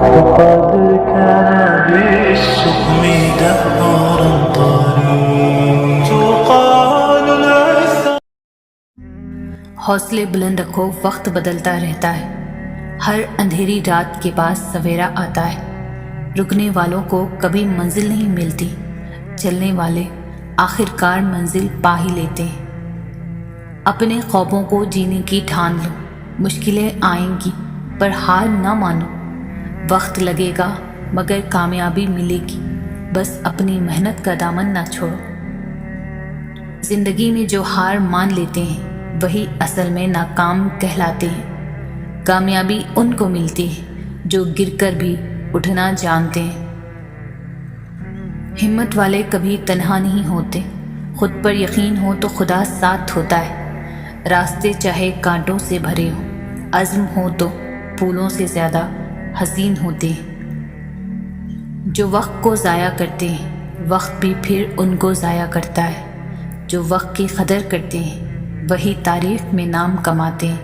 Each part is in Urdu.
وقد كان بالسقم دهرا طريق تقال العثار. حوصلے بلند رکھو، وقت بدلتا رہتا ہے، ہر اندھیری رات کے پاس سویرا آتا ہے. رکنے والوں کو کبھی منزل نہیں ملتی، چلنے والے آخر کار منزل پا ہی لیتے ہیں. اپنے خوابوں کو جینے کی ٹھان لو، مشکلیں آئیں گی پر ہار نہ مانو. وقت لگے گا مگر کامیابی ملے گی، بس اپنی محنت کا دامن نہ چھوڑو. زندگی میں جو ہار مان لیتے ہیں وہی اصل میں ناکام کہلاتے ہیں. کامیابی ان کو ملتی ہے جو گر کر بھی اٹھنا جانتے ہیں. ہمت والے کبھی تنہا نہیں ہوتے، خود پر یقین ہو تو خدا ساتھ ہوتا ہے. راستے چاہے کانٹوں سے بھرے ہوں، عزم ہو تو پھولوں سے زیادہ حسین ہوتے ہیں. جو وقت کو ضائع کرتے ہیں وقت بھی پھر ان کو ضائع کرتا ہے. جو وقت کی قدر کرتے ہیں وہی تاریخ میں نام کماتے ہیں.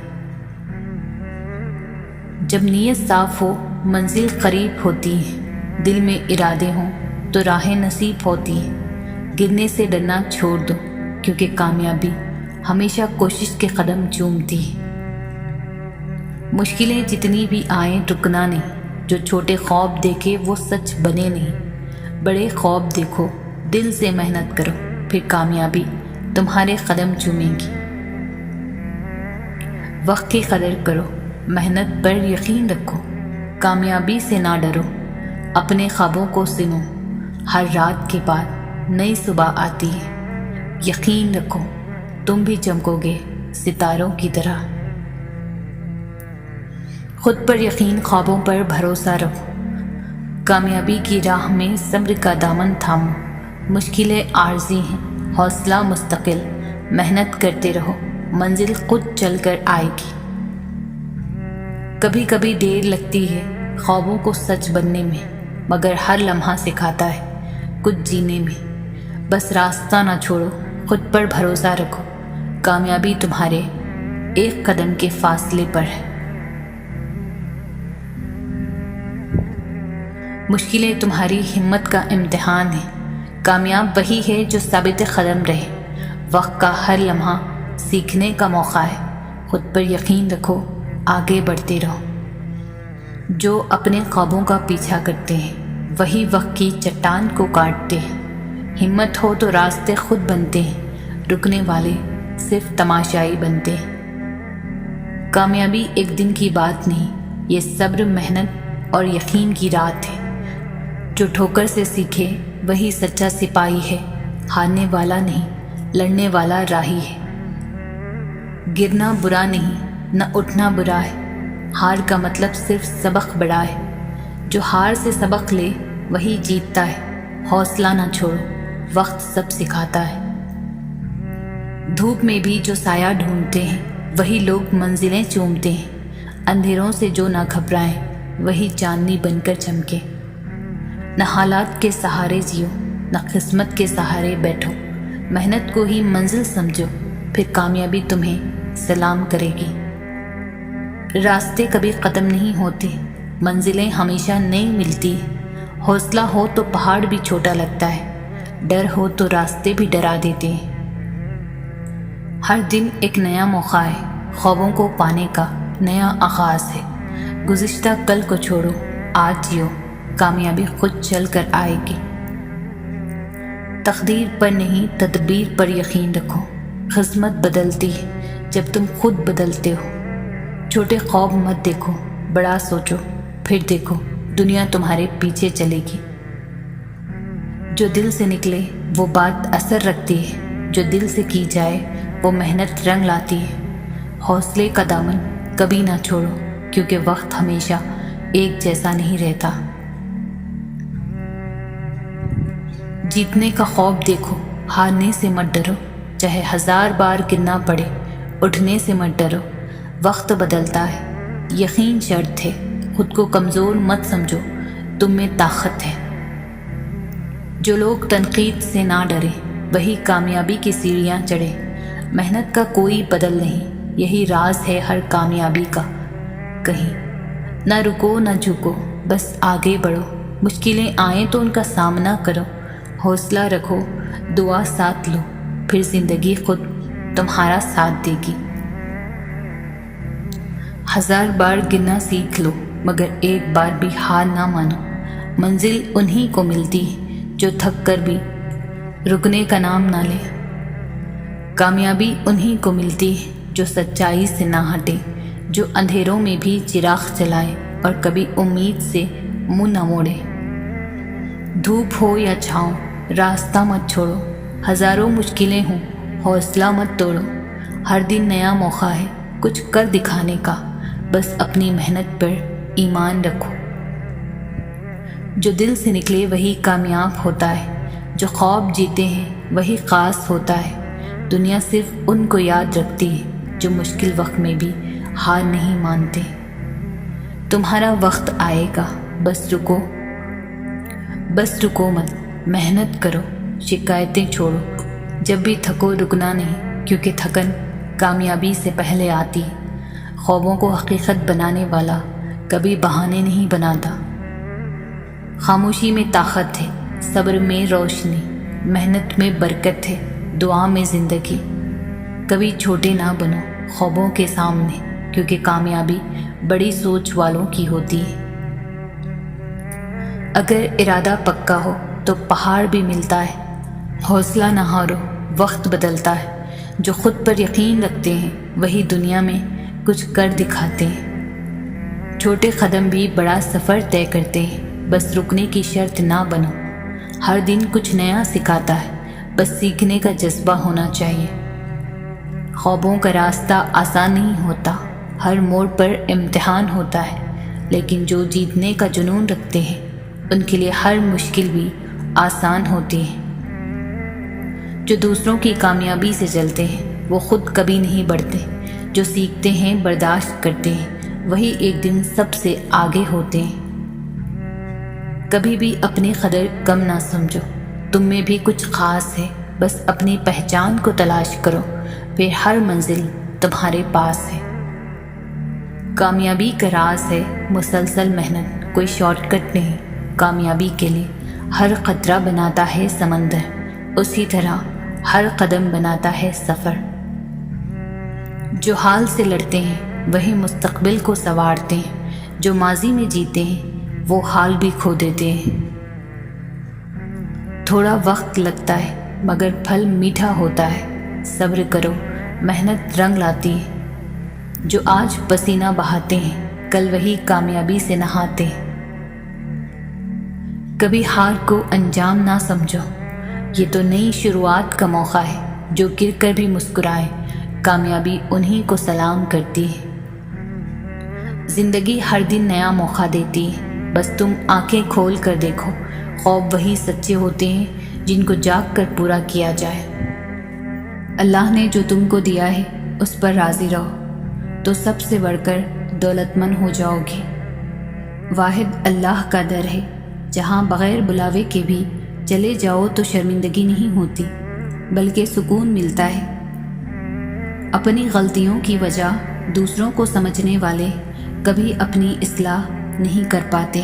جب نیت صاف ہو منزل قریب ہوتی ہے، دل میں ارادے ہوں تو راہیں نصیب ہوتی ہیں. گرنے سے ڈرنا چھوڑ دو کیونکہ کامیابی ہمیشہ کوشش کے قدم چومتی ہے. مشکلیں جتنی بھی آئیں رکنا نہیں. جو چھوٹے خواب دیکھے وہ سچ بنے نہیں. بڑے خواب دیکھو، دل سے محنت کرو، پھر کامیابی تمہارے قدم چومے گی. وقت کی قدر کرو، محنت پر یقین رکھو، کامیابی سے نہ ڈرو. اپنے خوابوں کو سنو، ہر رات کے بعد نئی صبح آتی ہے. یقین رکھو تم بھی چمکو گے ستاروں کی طرح. خود پر یقین، خوابوں پر بھروسہ رکھو. کامیابی کی راہ میں صبر کا دامن تھامو. مشکلیں عارضی ہیں، حوصلہ مستقل. محنت کرتے رہو، منزل خود چل کر آئے گی. کبھی کبھی دیر لگتی ہے خوابوں کو سچ بننے میں، مگر ہر لمحہ سکھاتا ہے کچھ جینے میں. بس راستہ نہ چھوڑو، خود پر بھروسہ رکھو. کامیابی تمہارے ایک قدم کے فاصلے پر ہے. مشکلیں تمہاری ہمت کا امتحان ہے. کامیاب وہی ہے جو ثابت قدم رہے. وقت کا ہر لمحہ سیکھنے کا موقع ہے. خود پر یقین رکھو، آگے بڑھتے رہو. جو اپنے خوابوں کا پیچھا کرتے ہیں وہی وقت کی چٹان کو کاٹتے ہیں. ہمت ہو تو راستے خود بنتے ہیں، رکنے والے صرف تماشائی بنتے ہیں. کامیابی ایک دن کی بات نہیں، یہ صبر، محنت اور یقین کی رات ہے. جو ٹھوکر سے سیکھے وہی سچا سپاہی ہے. ہارنے والا نہیں، لڑنے والا راہی ہے. گرنا برا نہیں، نہ اٹھنا برا ہے. ہار کا مطلب صرف سبق بڑا ہے. جو ہار سے سبق لے وہی جیتتا ہے. حوصلہ نہ چھوڑو، وقت سب سکھاتا ہے. دھوپ میں بھی جو سایہ ڈھونڈتے ہیں وہی لوگ منزلیں چومتے ہیں. اندھیروں سے جو نہ گھبرائیں وہی چاندنی بن کر چمکے. نہ حالات کے سہارے جیو، نہ قسمت کے سہارے بیٹھو. محنت کو ہی منزل سمجھو، پھر کامیابی تمہیں سلام کرے گی. راستے کبھی ختم نہیں ہوتے، منزلیں ہمیشہ نئی ملتی ہیں. حوصلہ ہو تو پہاڑ بھی چھوٹا لگتا ہے، ڈر ہو تو راستے بھی ڈرا دیتے ہیں. ہر دن ایک نیا موقع ہے، خوابوں کو پانے کا نیا آغاز ہے. گزشتہ کل کو چھوڑو، آج جیو، کامیابی خود چل کر آئے گی. تقدیر پر نہیں تدبیر پر یقین رکھو. قسمت بدلتی ہے جب تم خود بدلتے ہو. چھوٹے خواب مت دیکھو، بڑا سوچو، پھر دیکھو دنیا تمہارے پیچھے چلے گی. جو دل سے نکلے وہ بات اثر رکھتی ہے، جو دل سے کی جائے وہ محنت رنگ لاتی ہے. حوصلے کا دامن کبھی نہ چھوڑو کیونکہ وقت ہمیشہ ایک جیسا نہیں رہتا. جیتنے کا خواب دیکھو، ہارنے سے مت ڈرو. چاہے 1000 بار گرنا پڑے، اٹھنے سے مت ڈرو. وقت بدلتا ہے، یقین شرط ہے. خود کو کمزور مت سمجھو، تم میں طاقت ہے. جو لوگ تنقید سے نہ ڈرے وہی کامیابی کی سیڑھیاں چڑھے. محنت کا کوئی بدل نہیں، یہی راز ہے ہر کامیابی کا. کہیں نہ رکو نہ جھکو، بس آگے بڑھو، مشکلیں آئیں تو ان کا سامنا کرو، حوصلہ رکھو، دعا ساتھ لو، پھر زندگی خود تمہارا ساتھ دے گی۔ 1000 بار گرنا سیکھ لو مگر ایک بار بھی ہار نہ مانو۔ منزل انہی کو ملتی ہے جو تھک کر بھی رکنے کا نام نہ لے۔ کامیابی انہی کو ملتی ہے جو سچائی سے نہ ہٹے، جو اندھیروں میں بھی چراغ جلائے اور کبھی امید سے منہ نہ موڑے۔ دھوپ ہو یا چھاؤں راستہ مت چھوڑو، ہزاروں مشکلیں ہوں حوصلہ مت توڑو۔ ہر دن نیا موقع ہے کچھ کر دکھانے کا، بس اپنی محنت پر ایمان رکھو۔ جو دل سے نکلے وہی کامیاب ہوتا ہے، جو خواب جیتے ہیں وہی خاص ہوتا ہے۔ دنیا صرف ان کو یاد رکھتی ہے جو مشکل وقت میں بھی ہار نہیں مانتے۔ تمہارا وقت آئے گا، بس رکو مت، محنت کرو، شکایتیں چھوڑو۔ جب بھی تھکو رکنا نہیں، کیونکہ تھکن کامیابی سے پہلے آتی ہے۔ خوابوں کو حقیقت بنانے والا کبھی بہانے نہیں بناتا۔ خاموشی میں طاقت ہے، صبر میں روشنی، محنت میں برکت ہے، دعا میں زندگی۔ کبھی چھوٹے نہ بنو خوابوں کے سامنے، کیونکہ کامیابی بڑی سوچ والوں کی ہوتی ہے۔ اگر ارادہ پکا ہو تو پہاڑ بھی ملتا ہے۔ حوصلہ نہ ہارو، وقت بدلتا ہے۔ جو خود پر یقین رکھتے ہیں وہی دنیا میں کچھ کر دکھاتے ہیں۔ چھوٹے قدم بھی بڑا سفر طے کرتے ہیں، بس رکنے کی شرط نہ بنو۔ ہر دن کچھ نیا سکھاتا ہے، بس سیکھنے کا جذبہ ہونا چاہیے۔ خوابوں کا راستہ آسان نہیں ہوتا، ہر موڑ پر امتحان ہوتا ہے، لیکن جو جیتنے کا جنون رکھتے ہیں ان کے لیے ہر مشکل بھی آسان ہوتی ہے۔ جو دوسروں کی کامیابی سے جلتے ہیں وہ خود کبھی نہیں بڑھتے۔ جو سیکھتے ہیں برداشت کرتے ہیں وہی ایک دن سب سے آگے ہوتے ہیں۔ کبھی بھی اپنی قدر کم نہ سمجھو، تم میں بھی کچھ خاص ہے، بس اپنی پہچان کو تلاش کرو، پھر ہر منزل تمہارے پاس ہے۔ کامیابی کا راز ہے مسلسل محنت، کوئی شارٹ کٹ نہیں۔ کامیابی کے لیے ہر قطرہ بناتا ہے سمندر، اسی طرح ہر قدم بناتا ہے سفر۔ جو حال سے لڑتے ہیں وہی مستقبل کو سنوارتے ہیں، جو ماضی میں جیتے ہیں وہ حال بھی کھو دیتے ہیں۔ تھوڑا وقت لگتا ہے مگر پھل میٹھا ہوتا ہے۔ صبر کرو، محنت رنگ لاتی ہے۔ جو آج پسینہ بہاتے ہیں کل وہی کامیابی سے نہاتے ہیں۔ کبھی ہار کو انجام نہ سمجھو، یہ تو نئی شروعات کا موقع ہے۔ جو گر کر بھی مسکرائے کامیابی انہی کو سلام کرتی ہے۔ زندگی ہر دن نیا موقع دیتی ہے، بس تم آنکھیں کھول کر دیکھو۔ خواب وہی سچے ہوتے ہیں جن کو جاگ کر پورا کیا جائے۔ اللہ نے جو تم کو دیا ہے اس پر راضی رہو تو سب سے بڑھ کر دولت مند ہو جاؤ گے۔ واحد اللہ کا در ہے، جہاں بغیر بلاوے کے بھی چلے جاؤ تو شرمندگی نہیں ہوتی بلکہ سکون ملتا ہے۔ اپنی غلطیوں کی وجہ دوسروں کو سمجھنے والے کبھی اپنی اصلاح نہیں کر پاتے۔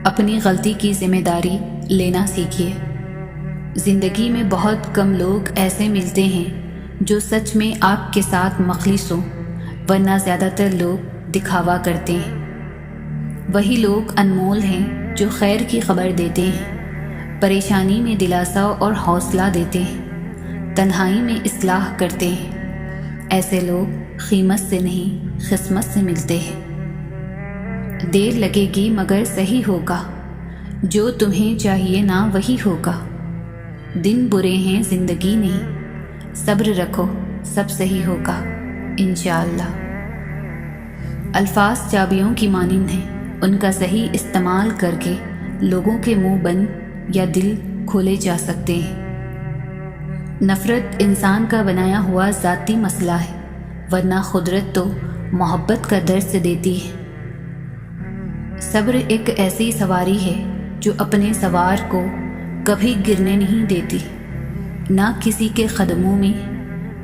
اپنی غلطی کی ذمہ داری لینا سیکھیے۔ زندگی میں بہت کم لوگ ایسے ملتے ہیں جو سچ میں آپ کے ساتھ مخلص ہوں، ورنہ زیادہ تر لوگ دکھاوا کرتے ہیں۔ وہی لوگ انمول ہیں جو خیر کی خبر دیتے ہیں، پریشانی میں دلاسا اور حوصلہ دیتے ہیں، تنہائی میں اصلاح کرتے ہیں۔ ایسے لوگ قیمت سے نہیں قسمت سے ملتے ہیں۔ دیر لگے گی مگر صحیح ہوگا، جو تمہیں چاہیے نا وہی ہوگا۔ دن برے ہیں زندگی نہیں، صبر رکھو سب صحیح ہوگا انشاءاللہ۔ الفاظ چابیوں کی مانند ہیں، ان کا صحیح استعمال کر کے لوگوں کے منہ بند یا دل کھولے جا سکتے ہیں۔ نفرت انسان کا بنایا ہوا ذاتی مسئلہ ہے، ورنہ قدرت تو محبت کا درس دیتی ہے۔ صبر ایک ایسی سواری ہے جو اپنے سوار کو کبھی گرنے نہیں دیتی، نہ کسی کے قدموں میں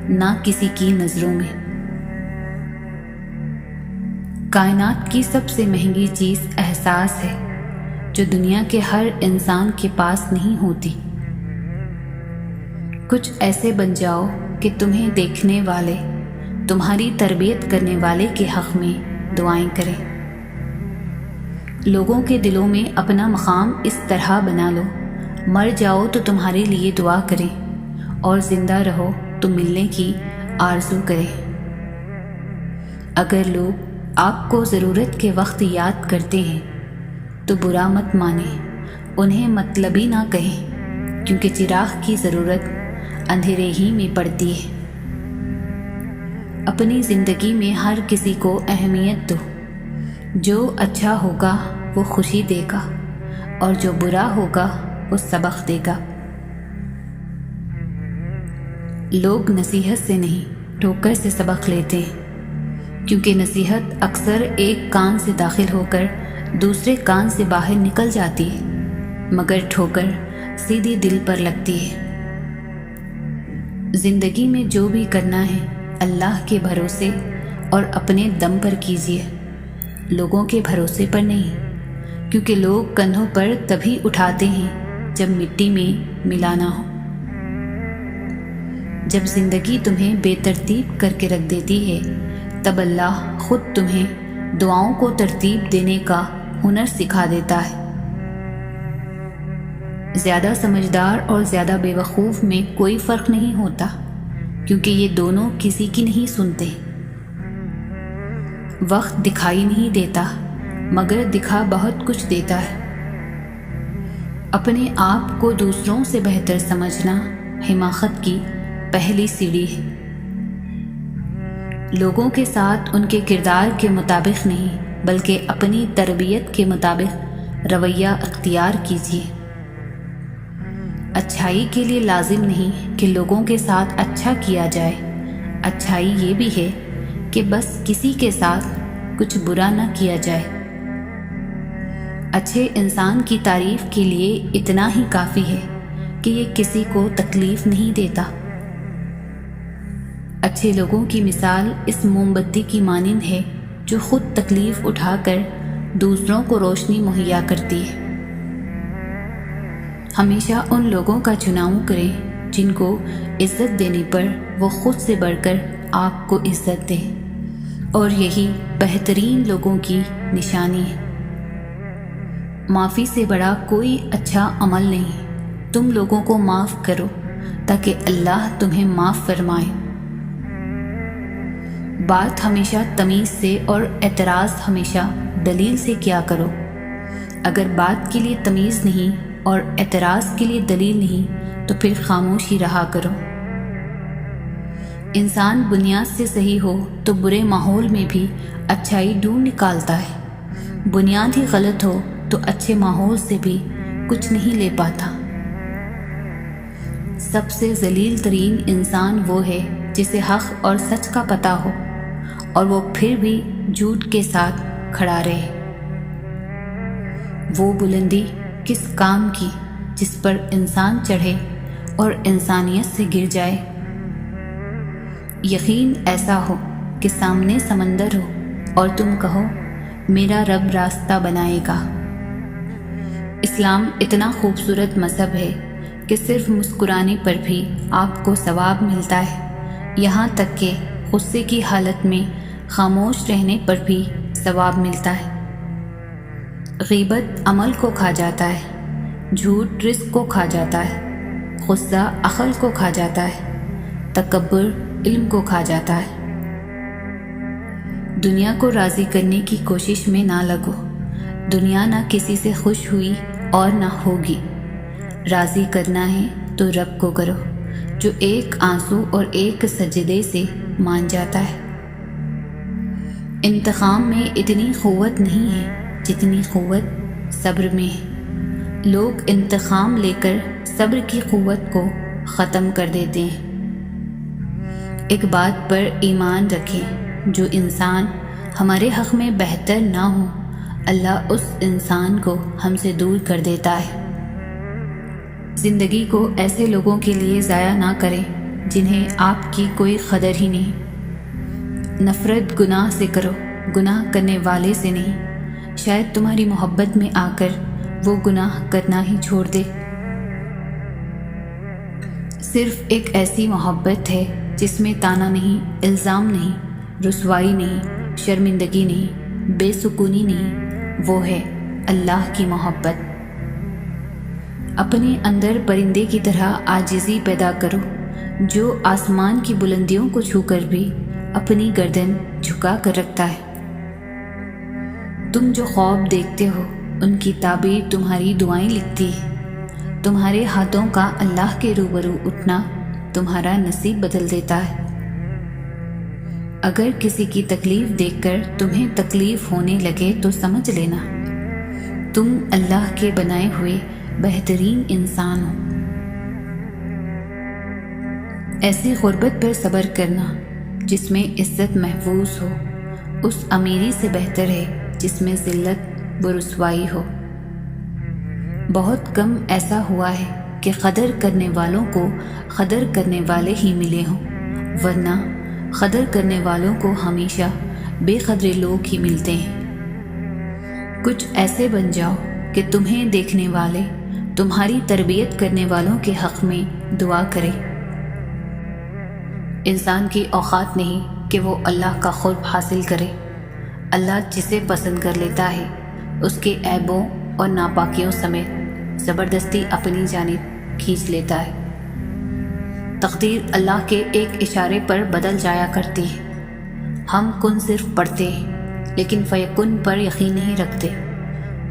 نہ کسی کی نظروں میں۔ کائنات کی سب سے مہنگی چیز احساس ہے، جو دنیا کے ہر انسان کے پاس نہیں ہوتی۔ کچھ ایسے بن جاؤ کہ تمہیں دیکھنے والے تمہاری تربیت کرنے والے کے حق میں دعائیں کریں۔ لوگوں کے دلوں میں اپنا مقام اس طرح بنا لو، مر جاؤ تو تمہارے لیے دعا کریں، اور زندہ رہو تو ملنے کی آرزو کریں۔ اگر لوگ آپ کو ضرورت کے وقت یاد کرتے ہیں تو برا مت مانیں، انہیں مطلبی نہ کہیں، کیونکہ چراغ کی ضرورت اندھیرے ہی میں پڑتی ہے۔ اپنی زندگی میں ہر کسی کو اہمیت دو، جو اچھا ہوگا وہ خوشی دے گا، اور جو برا ہوگا وہ سبق دے گا۔ لوگ نصیحت سے نہیں ٹھوکر سے سبق لیتے ہیں، کیونکہ نصیحت اکثر ایک کان سے داخل ہو کر دوسرے کان سے باہر نکل جاتی ہے، مگر ٹھوکر سیدھی دل پر لگتی ہے۔ زندگی میں جو بھی کرنا ہے اللہ کے بھروسے اور اپنے دم پر کیجیے، لوگوں کے بھروسے پر نہیں، کیونکہ لوگ کندھوں پر تبھی اٹھاتے ہیں جب مٹی میں ملانا ہو۔ جب زندگی تمہیں بے ترتیب کر کے رکھ دیتی ہے، تب اللہ خود تمہیں دعاؤں کو ترتیب دینے کا ہنر سکھا دیتا ہے۔ زیادہ سمجھدار اور زیادہ بے وقوف میں کوئی فرق نہیں ہوتا، کیونکہ یہ دونوں کسی کی نہیں سنتے۔ وقت دکھائی نہیں دیتا، مگر دکھا بہت کچھ دیتا ہے۔ اپنے آپ کو دوسروں سے بہتر سمجھنا حماقت کی پہلی سیڑھی ہے۔ لوگوں کے ساتھ ان کے کردار کے مطابق نہیں، بلکہ اپنی تربیت کے مطابق رویہ اختیار کیجیے۔ اچھائی کے لیے لازم نہیں کہ لوگوں کے ساتھ اچھا کیا جائے، اچھائی یہ بھی ہے کہ بس کسی کے ساتھ کچھ برا نہ کیا جائے۔ اچھے انسان کی تعریف کے لیے اتنا ہی کافی ہے کہ یہ کسی کو تکلیف نہیں دیتا۔ اچھے لوگوں کی مثال اس موم بتی کی مانند ہے جو خود تکلیف اٹھا کر دوسروں کو روشنی مہیا کرتی ہے۔ ہمیشہ ان لوگوں کا چناؤ کریں جن کو عزت دینے پر وہ خود سے بڑھ کر آپ کو عزت دیں، اور یہی بہترین لوگوں کی نشانی ہے۔ معافی سے بڑا کوئی اچھا عمل نہیں۔ تم لوگوں کو معاف کرو تاکہ اللہ تمہیں معاف فرمائے۔ بات ہمیشہ تمیز سے اور اعتراض ہمیشہ دلیل سے کیا کرو۔ اگر بات کے لیے تمیز نہیں اور اعتراض کے لیے دلیل نہیں تو پھر خاموش ہی رہا کرو۔ انسان بنیاد سے صحیح ہو تو برے ماحول میں بھی اچھائی ڈھونڈ نکالتا ہے، بنیاد ہی غلط ہو تو اچھے ماحول سے بھی کچھ نہیں لے پاتا۔ سب سے ذلیل ترین انسان وہ ہے جسے حق اور سچ کا پتہ ہو اور وہ پھر بھی جھوٹ کے ساتھ کھڑا رہے۔ وہ بلندی کس کام کی جس پر انسان چڑھے اور انسانیت سے گر جائے۔ یقین ایسا ہو کہ سامنے سمندر ہو اور تم کہو میرا رب راستہ بنائے گا۔ اسلام اتنا خوبصورت مذہب ہے کہ صرف مسکرانے پر بھی آپ کو ثواب ملتا ہے، یہاں تک کہ غصے کی حالت میں خاموش رہنے پر بھی ثواب ملتا ہے۔ غیبت عمل کو کھا جاتا ہے، جھوٹ رزق کو کھا جاتا ہے، غصہ عقل کو کھا جاتا ہے، تکبر علم کو کھا جاتا ہے۔ دنیا کو راضی کرنے کی کوشش میں نہ لگو، دنیا نہ کسی سے خوش ہوئی اور نہ ہوگی۔ راضی کرنا ہے تو رب کو کرو جو ایک آنسو اور ایک سجدے سے مان جاتا ہے۔ انتقام میں اتنی قوت نہیں ہے جتنی قوت صبر میں ہے۔ لوگ انتقام لے کر صبر کی قوت کو ختم کر دیتے ہیں۔ ایک بات پر ایمان رکھیں، جو انسان ہمارے حق میں بہتر نہ ہو اللہ اس انسان کو ہم سے دور کر دیتا ہے۔ زندگی کو ایسے لوگوں کے لیے ضائع نہ کریں جنہیں آپ کی کوئی قدر ہی نہیں۔ نفرت گناہ سے کرو گناہ کرنے والے سے نہیں، شاید تمہاری محبت میں آ کر وہ گناہ کرنا ہی چھوڑ دے۔ صرف ایک ایسی محبت ہے جس میں طعنہ نہیں، الزام نہیں، رسوائی نہیں، شرمندگی نہیں، بے سکونی نہیں، وہ ہے اللہ کی محبت۔ اپنے اندر پرندے کی طرح عاجزی پیدا کرو جو آسمان کی بلندیوں کو چھو کر بھی اپنی گردن جھکا کر رکھتا ہے۔ تم جو خواب دیکھتے ہو ان کی تعبیر تمہاری دعائیں لکھتی ہے۔ تمہارے ہاتھوں کا اللہ کے روبرو اٹھنا تمہارا نصیب بدل دیتا ہے۔ اگر کسی کی تکلیف دیکھ کر تمہیں تکلیف ہونے لگے تو سمجھ لینا تم اللہ کے بنائے ہوئے بہترین انسان ہو۔ ایسی غربت پر صبر کرنا جس میں عزت محفوظ ہو اس امیری سے بہتر ہے جس میں ذلت و رسوائی ہو۔ بہت کم ایسا ہوا ہے کہ قدر کرنے والوں کو قدر کرنے والے ہی ملے ہوں، ورنہ قدر کرنے والوں کو ہمیشہ بے قدرے لوگ ہی ملتے ہیں۔ کچھ ایسے بن جاؤ کہ تمہیں دیکھنے والے تمہاری تربیت کرنے والوں کے حق میں دعا کرے۔ انسان کی اوقات نہیں کہ وہ اللہ کا قرب حاصل کرے۔ اللہ جسے پسند کر لیتا ہے اس کے عیبوں اور ناپاکیوں سمیت زبردستی اپنی جانب کھینچ لیتا ہے۔ تقدیر اللہ کے ایک اشارے پر بدل جایا کرتی ہے۔ ہم کن صرف پڑھتے ہیں لیکن فیکن پر یقین نہیں رکھتے،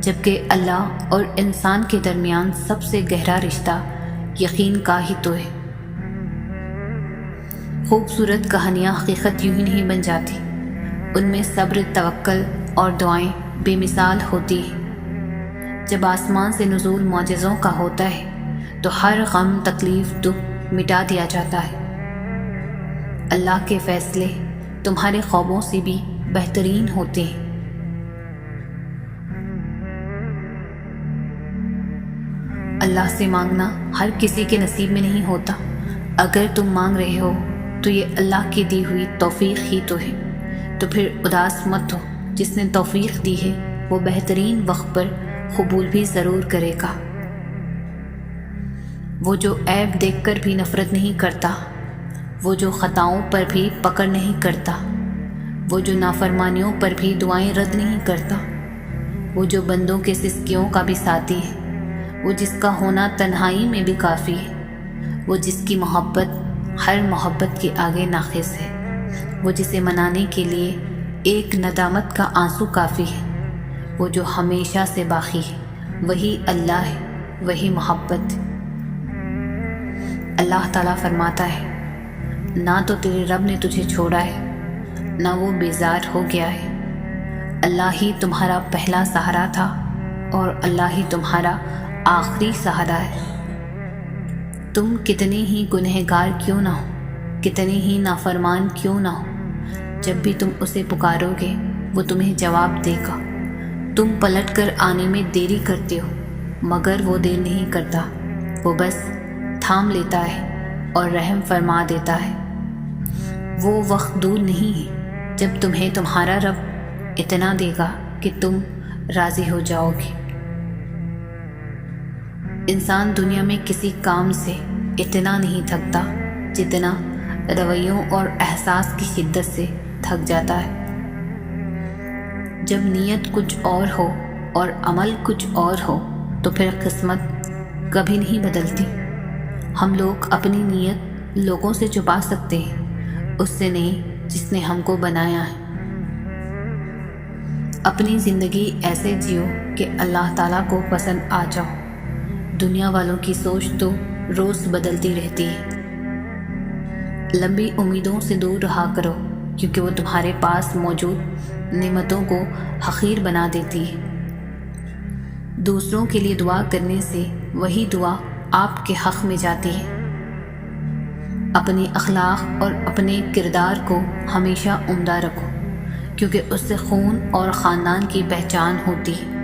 جبکہ اللہ اور انسان کے درمیان سب سے گہرا رشتہ یقین کا ہی تو ہے۔ خوبصورت کہانیاں حقیقت یوں ہی نہیں بن جاتی، ان میں صبر، توکل اور دعائیں بے مثال ہوتی ہیں۔ جب آسمان سے نزول معجزوں کا ہوتا ہے تو ہر غم، تکلیف، دکھ مٹا دیا جاتا ہے۔ اللہ کے فیصلے تمہارے خوابوں سے بھی بہترین ہوتے ہیں۔ اللہ سے مانگنا ہر کسی کے نصیب میں نہیں ہوتا۔ اگر تم مانگ رہے ہو تو یہ اللہ کی دی ہوئی توفیق ہی تو ہے، تو پھر اداس مت ہو۔ جس نے توفیق دی ہے وہ بہترین وقت پر قبول بھی ضرور کرے گا۔ وہ جو عیب دیکھ کر بھی نفرت نہیں کرتا، وہ جو خطاؤں پر بھی پکڑ نہیں کرتا، وہ جو نافرمانیوں پر بھی دعائیں رد نہیں کرتا، وہ جو بندوں کے سسکیوں کا بھی ساتھی ہے، وہ جس کا ہونا تنہائی میں بھی کافی ہے، وہ جس کی محبت ہر محبت کے آگے ناقص ہے، وہ جسے منانے کے لیے ایک ندامت کا آنسو کافی ہے، وہ جو ہمیشہ سے باقی ہے، وہی اللہ ہے، وہی محبت ہے۔ اللہ تعالیٰ فرماتا ہے، نہ تو تیرے رب نے تجھے چھوڑا ہے، نہ وہ بیزار ہو گیا ہے۔ اللہ ہی تمہارا پہلا سہارا تھا اور اللہ ہی تمہارا آخری سہارا ہے۔ تم کتنے ہی گنہگار کیوں نہ ہو، کتنے ہی نافرمان کیوں نہ ہو، جب بھی تم اسے پکارو گے وہ تمہیں جواب دے گا۔ تم پلٹ کر آنے میں دیری کرتے ہو مگر وہ دیر نہیں کرتا، وہ بس تھام لیتا ہے اور رحم فرما دیتا ہے۔ وہ وقت دور نہیں ہے جب تمہیں تمہارا رب اتنا دے گا کہ تم راضی ہو جاؤ گے۔ انسان دنیا میں کسی کام سے اتنا نہیں تھکتا جتنا رویوں اور احساس کی شدت سے تھک جاتا ہے۔ جب نیت کچھ اور ہو اور عمل کچھ اور ہو تو پھر قسمت کبھی نہیں بدلتی۔ ہم لوگ اپنی نیت لوگوں سے چھپا سکتے ہیں، اس سے نہیں جس نے ہم کو بنایا ہے۔ اپنی زندگی ایسے جیو کہ اللہ تعالیٰ کو پسند آ جاؤ۔ دنیا والوں کی سوچ تو روز بدلتی رہتی ہے۔ لمبی امیدوں سے دور رہا کرو کیونکہ وہ تمہارے پاس موجود نعمتوں کو حقیر بنا دیتی ہے۔ دوسروں کے لیے دعا کرنے سے وہی دعا آپ کے حق میں جاتی ہے۔ اپنے اخلاق اور اپنے کردار کو ہمیشہ عمدہ رکھو کیونکہ اس سے خون اور خاندان کی پہچان ہوتی ہے۔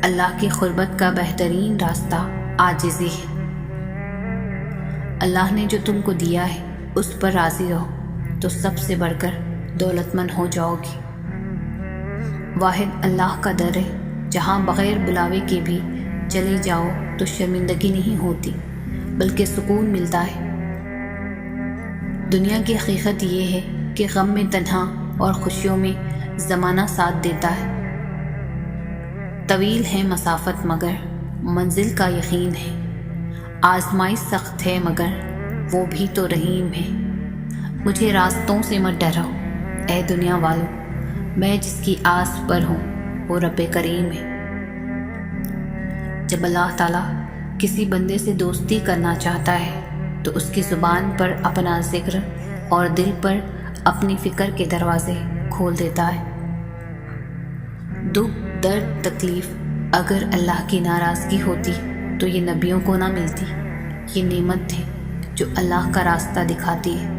اللہ کی قربت کا بہترین راستہ عاجزی ہے۔ اللہ نے جو تم کو دیا ہے اس پر راضی رہو تو سب سے بڑھ کر دولت مند ہو جاؤ گی۔ واحد اللہ کا در ہے جہاں بغیر بلاوے کے بھی چلے جاؤ تو شرمندگی نہیں ہوتی بلکہ سکون ملتا ہے۔ دنیا کی حقیقت یہ ہے کہ غم میں تنہا اور خوشیوں میں زمانہ ساتھ دیتا ہے۔ طویل ہے مسافت مگر منزل کا یقین ہے، آزمائش سخت ہے مگر وہ بھی تو رحیم ہے۔ مجھے راستوں سے مت ڈراؤ اے دنیا والوں، میں جس کی آس پر ہوں وہ رب کریم ہے۔ جب اللہ تعالیٰ کسی بندے سے دوستی کرنا چاہتا ہے تو اس کی زبان پر اپنا ذکر اور دل پر اپنی فکر کے دروازے کھول دیتا ہے۔ دکھ، درد، تکلیف اگر اللہ کی ناراضگی ہوتی تو یہ نبیوں کو نہ ملتی۔ یہ نعمت ہے جو اللہ کا راستہ دکھاتی ہے۔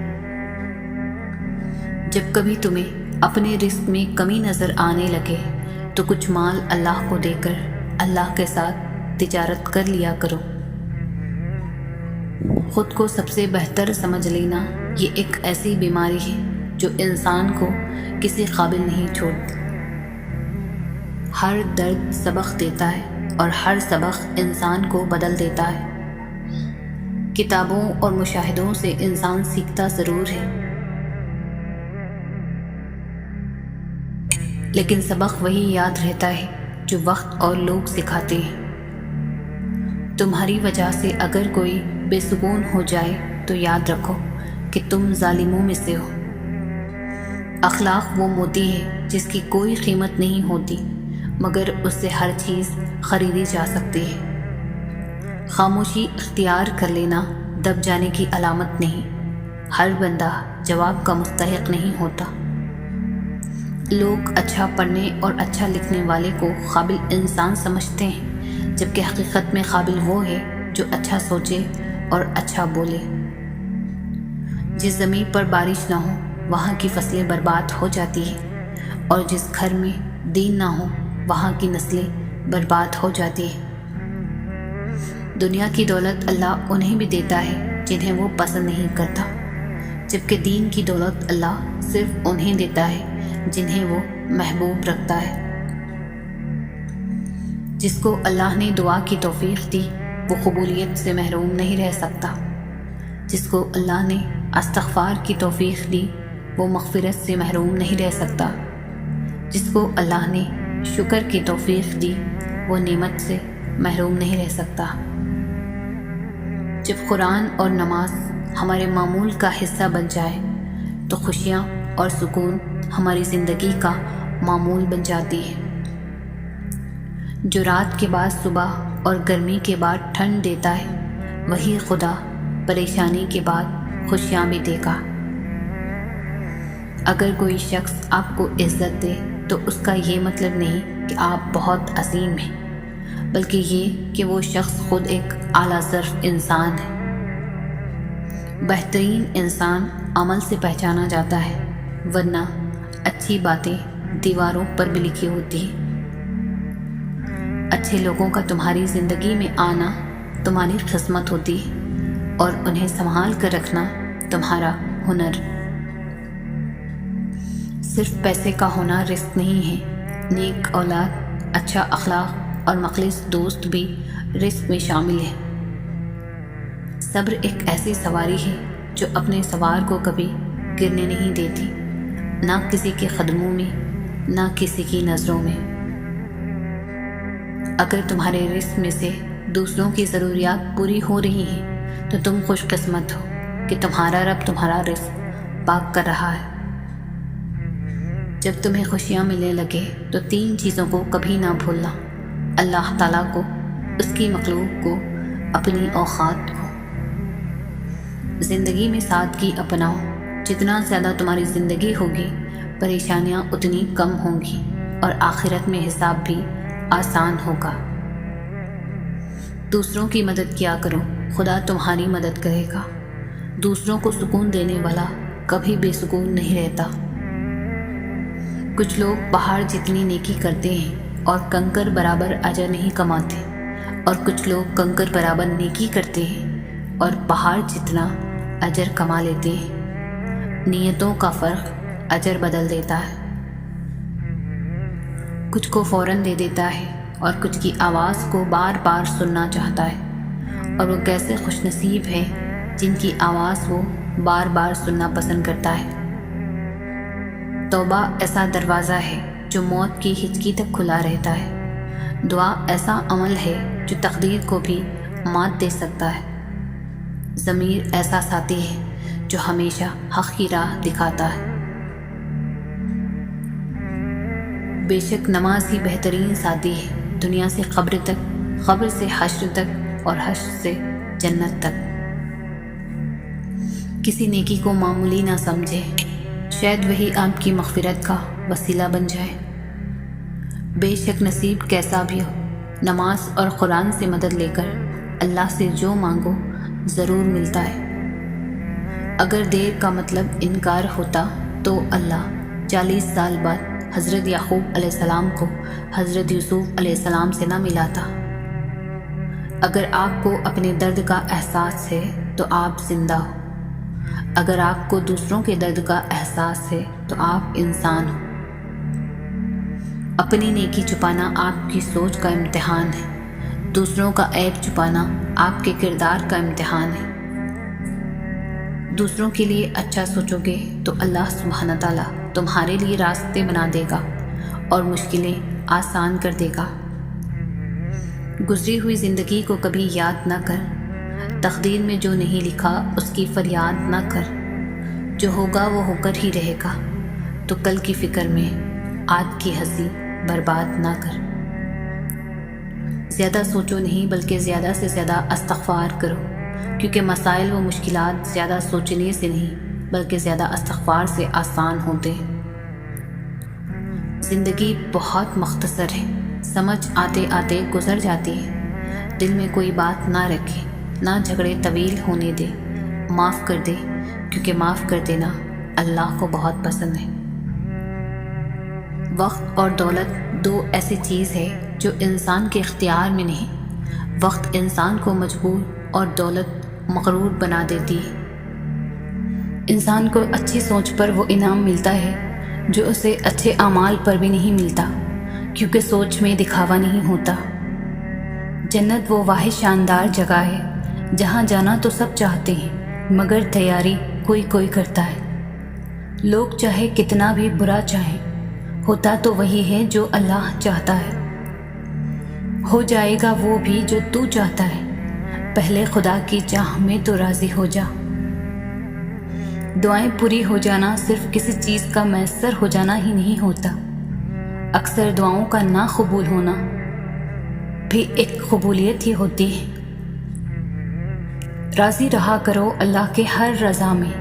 جب کبھی تمہیں اپنے رزق میں کمی نظر آنے لگے تو کچھ مال اللہ کو دے کر اللہ کے ساتھ تجارت کر لیا کرو۔ خود کو سب سے بہتر سمجھ لینا یہ ایک ایسی بیماری ہے جو انسان کو کسی قابل نہیں چھوڑتی۔ ہر درد سبق دیتا ہے اور ہر سبق انسان کو بدل دیتا ہے۔ کتابوں اور مشاہدوں سے انسان سیکھتا ضرور ہے، لیکن سبق وہی یاد رہتا ہے جو وقت اور لوگ سکھاتے ہیں۔ تمہاری وجہ سے اگر کوئی بے سکون ہو جائے تو یاد رکھو کہ تم ظالموں میں سے ہو۔ اخلاق وہ موتی ہے جس کی کوئی قیمت نہیں ہوتی مگر اس سے ہر چیز خریدی جا سکتی ہے۔ خاموشی اختیار کر لینا دب جانے کی علامت نہیں، ہر بندہ جواب کا مستحق نہیں ہوتا۔ لوگ اچھا پڑھنے اور اچھا لکھنے والے کو قابل انسان سمجھتے ہیں، جبکہ حقیقت میں قابل وہ ہے جو اچھا سوچے اور اچھا بولے۔ جس زمین پر بارش نہ ہو وہاں کی فصلیں برباد ہو جاتی ہیں، اور جس گھر میں دین نہ ہو وہاں کی نسلیں برباد ہو جاتی ہیں۔ دنیا کی دولت اللہ انہیں بھی دیتا ہے جنہیں وہ پسند نہیں کرتا، جبکہ دین کی دولت اللہ صرف انہیں دیتا ہے جنہیں وہ محبوب رکھتا ہے۔ جس کو اللہ نے دعا کی توفیق دی وہ قبولیت سے محروم نہیں رہ سکتا، جس کو اللہ نے استغفار کی توفیق دی وہ مغفرت سے محروم نہیں رہ سکتا، جس کو اللہ نے شکر کی توفیق دی وہ نعمت سے محروم نہیں رہ سکتا۔ جب قرآن اور نماز ہمارے معمول کا حصہ بن جائے تو خوشیاں اور سکون ہماری زندگی کا معمول بن جاتی ہے۔ جو رات کے بعد صبح اور گرمی کے بعد ٹھنڈ دیتا ہے وہی خدا پریشانی کے بعد خوشیاں بھی دے گا۔ اگر کوئی شخص آپ کو عزت دے تو اس کا یہ مطلب نہیں کہ آپ بہت عظیم ہیں، بلکہ یہ کہ وہ شخص خود ایک اعلیٰ ظرف انسان ہے۔ بہترین انسان عمل سے پہچانا جاتا ہے، ورنہ اچھی باتیں دیواروں پر بھی لکھی ہوتی ہیں۔ اچھے لوگوں کا تمہاری زندگی میں آنا تمہاری قسمت ہوتی ہے اور انہیں سنبھال کر رکھنا تمہارا ہنر۔ صرف پیسے کا ہونا رزق نہیں ہے، نیک اولاد، اچھا اخلاق اور مخلص دوست بھی رزق میں شامل ہے۔ صبر ایک ایسی سواری ہے جو اپنے سوار کو کبھی گرنے نہیں دیتی، نہ کسی کے قدموں میں نہ کسی کی نظروں میں۔ اگر تمہارے رزق میں سے دوسروں کی ضروریات پوری ہو رہی ہیں تو تم خوش قسمت ہو کہ تمہارا رب تمہارا رزق پاک کر رہا ہے۔ جب تمہیں خوشیاں ملنے لگے تو 3 چیزوں کو کبھی نہ بھولنا: اللہ تعالیٰ کو، اس کی مخلوق کو، اپنی اوقات کو۔ زندگی میں سادگی اپناؤ، جتنا زیادہ تمہاری زندگی ہوگی پریشانیاں اتنی کم ہوں گی اور آخرت میں حساب بھی آسان ہوگا۔ دوسروں کی مدد کیا کرو، خدا تمہاری مدد کرے گا۔ دوسروں کو سکون دینے والا کبھی بے سکون نہیں رہتا۔ کچھ لوگ پہاڑ جتنی نیکی کرتے ہیں اور کنکر برابر اجر نہیں کماتے، اور کچھ لوگ کنکر برابر نیکی کرتے ہیں اور پہاڑ جتنا اجر کما لیتے ہیں۔ نیتوں کا فرق اجر بدل دیتا ہے۔ کچھ کو فوراً دے دیتا ہے اور کچھ کی آواز کو بار بار سننا چاہتا ہے، اور وہ کیسے خوش نصیب ہے جن کی آواز وہ بار بار سننا پسند کرتا ہے۔ توبہ ایسا دروازہ ہے جو موت کی ہچکی تک کھلا رہتا ہے۔ دعا ایسا عمل ہے جو تقدیر کو بھی مات دے سکتا ہے۔ ضمیر ایسا ساتھی ہے جو ہمیشہ حق کی راہ دکھاتا ہے۔ بے شک نماز ہی بہترین ساتھی ہے، دنیا سے قبر تک، قبر سے حشر تک، اور حشر سے جنت تک۔ کسی نیکی کو معمولی نہ سمجھے، شاید وہی آپ کی مغفرت کا وسیلہ بن جائے۔ بے شک نصیب کیسا بھی ہو، نماز اور قرآن سے مدد لے کر اللہ سے جو مانگو ضرور ملتا ہے۔ اگر دیر کا مطلب انکار ہوتا تو اللہ 40 سال بعد حضرت یعقوب علیہ السلام کو حضرت یوسف علیہ السلام سے نہ ملاتا۔ اگر آپ کو اپنے درد کا احساس ہے تو آپ زندہ ہو، اگر آپ کو دوسروں کے درد کا احساس ہے تو آپ انسان ہو۔ اپنی نیکی چھپانا آپ کی سوچ کا امتحان ہے، دوسروں کا عیب چھپانا آپ کے کردار کا امتحان ہے۔ دوسروں کے لیے اچھا سوچو گے تو اللہ سبحانہ تعالیٰ تمہارے لیے راستے بنا دے گا اور مشکلیں آسان کر دے گا۔ گزری ہوئی زندگی کو کبھی یاد نہ کر، تقدیر میں جو نہیں لکھا اس کی فریاد نہ کر۔ جو ہوگا وہ ہو کر ہی رہے گا، تو کل کی فکر میں آج کی ہنسی برباد نہ کر۔ زیادہ سوچو نہیں بلکہ زیادہ سے زیادہ استغفار کرو، کیونکہ مسائل و مشکلات زیادہ سوچنے سے نہیں بلکہ زیادہ استغفار سے آسان ہوتے ہیں۔ زندگی بہت مختصر ہے، سمجھ آتے آتے گزر جاتی ہے۔ دل میں کوئی بات نہ رکھے، نہ جھگڑے طویل ہونے دے، معاف کر دے، کیونکہ معاف کر دینا اللہ کو بہت پسند ہے۔ وقت اور دولت دو ایسی چیز ہے جو انسان کے اختیار میں نہیں۔ وقت انسان کو مجبور اور دولت مغرور بنا دیتی ہے۔ انسان کو اچھی سوچ پر وہ انعام ملتا ہے جو اسے اچھے اعمال پر بھی نہیں ملتا، کیونکہ سوچ میں دکھاوا نہیں ہوتا۔ جنت وہ واحد شاندار جگہ ہے جہاں جانا تو سب چاہتے ہیں مگر تیاری کوئی کوئی کرتا ہے۔ لوگ چاہے کتنا بھی برا چاہیں، ہوتا تو وہی ہے جو اللہ چاہتا ہے۔ ہو جائے گا وہ بھی جو تو چاہتا ہے، پہلے خدا کی چاہ میں تو راضی ہو جا۔ دعائیں پوری ہو جانا صرف کسی چیز کا میسر ہو جانا ہی نہیں ہوتا، اکثر دعاؤں کا نہ قبول ہونا بھی ایک قبولیت ہی ہوتی ہے۔ راضی رہا کرو اللہ کے ہر رضا میں،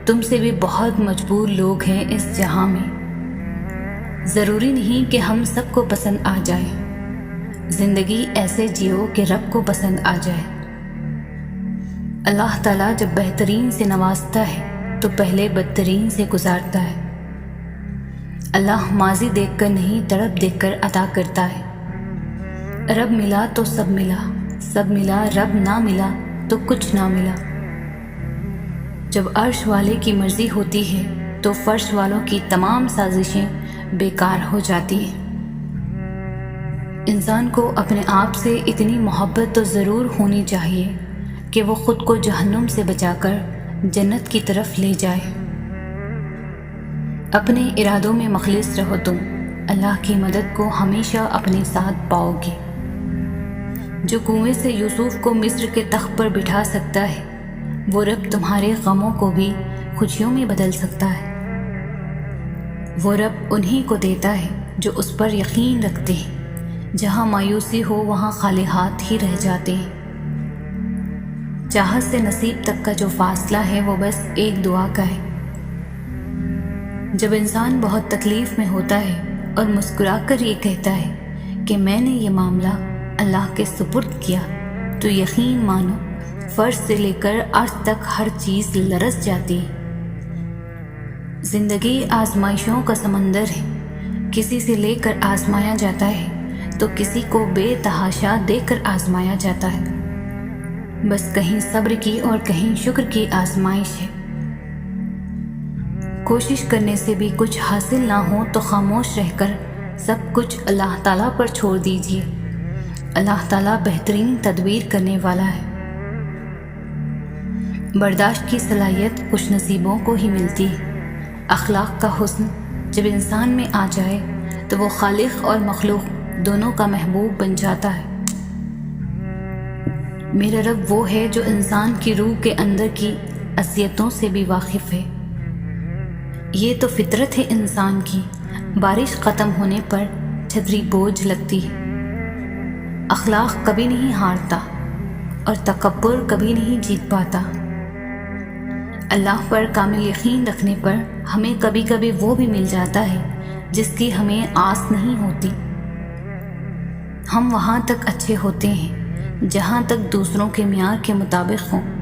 تم سے بھی بہت مجبور لوگ ہیں اس جہاں میں۔ ضروری نہیں کہ ہم سب کو پسند آ جائے، زندگی ایسے جیو کہ رب کو پسند آ جائے۔ اللہ تعالیٰ جب بہترین سے نوازتا ہے تو پہلے بدترین سے گزارتا ہے۔ اللہ ماضی دیکھ کر نہیں طرف دیکھ کر عطا کرتا ہے۔ رب ملا تو سب ملا، سب ملا رب نہ ملا تو کچھ نہ ملا۔ جب عرش والے کی مرضی ہوتی ہے تو فرش والوں کی تمام سازشیں بیکار ہو جاتی ہیں۔ انسان کو اپنے آپ سے اتنی محبت تو ضرور ہونی چاہیے کہ وہ خود کو جہنم سے بچا کر جنت کی طرف لے جائے۔ اپنے ارادوں میں مخلص رہو، تم اللہ کی مدد کو ہمیشہ اپنے ساتھ پاؤ گے۔ جو کنویں سے یوسف کو مصر کے تخت پر بٹھا سکتا ہے، وہ رب تمہارے غموں کو بھی خوشیوں میں بدل سکتا ہے۔ وہ رب انہی کو دیتا ہے جو اس پر یقین رکھتے ہیں۔ جہاں مایوسی ہو وہاں خالی ہاتھ ہی رہ جاتے ہیں۔ چاہت سے نصیب تک کا جو فاصلہ ہے وہ بس ایک دعا کا ہے۔ جب انسان بہت تکلیف میں ہوتا ہے اور مسکرا کر یہ کہتا ہے کہ میں نے یہ معاملہ اللہ کے سپرد کیا، تو یقین مانو فرش سے لے کر عرش تک ہر چیز لرز جاتی ہے۔ زندگی آزمائشوں کا سمندر ہے، کسی سے لے کر آزمایا جاتا ہے تو کسی کو بے تحاشا دے کر آزمایا جاتا ہے۔ بس کہیں صبر کی اور کہیں شکر کی آزمائش ہے۔ کوشش کرنے سے بھی کچھ حاصل نہ ہو تو خاموش رہ کر سب کچھ اللہ تعالیٰ پر چھوڑ دیجیے۔ اللہ تعالیٰ بہترین تدبیر کرنے والا ہے۔ برداشت کی صلاحیت خوش نصیبوں کو ہی ملتی ہے۔ اخلاق کا حسن جب انسان میں آ جائے تو وہ خالق اور مخلوق دونوں کا محبوب بن جاتا ہے۔ میرا رب وہ ہے جو انسان کی روح کے اندر کی اذیتوں سے بھی واقف ہے۔ یہ تو فطرت ہے انسان کی، بارش ختم ہونے پر چھتری بوجھ لگتی ہے۔ اخلاق کبھی نہیں ہارتا اور تکبر کبھی نہیں جیت پاتا۔ اللہ پر کامل یقین رکھنے پر ہمیں کبھی کبھی وہ بھی مل جاتا ہے جس کی ہمیں آس نہیں ہوتی۔ ہم وہاں تک اچھے ہوتے ہیں جہاں تک دوسروں کے معیار کے مطابق ہوں۔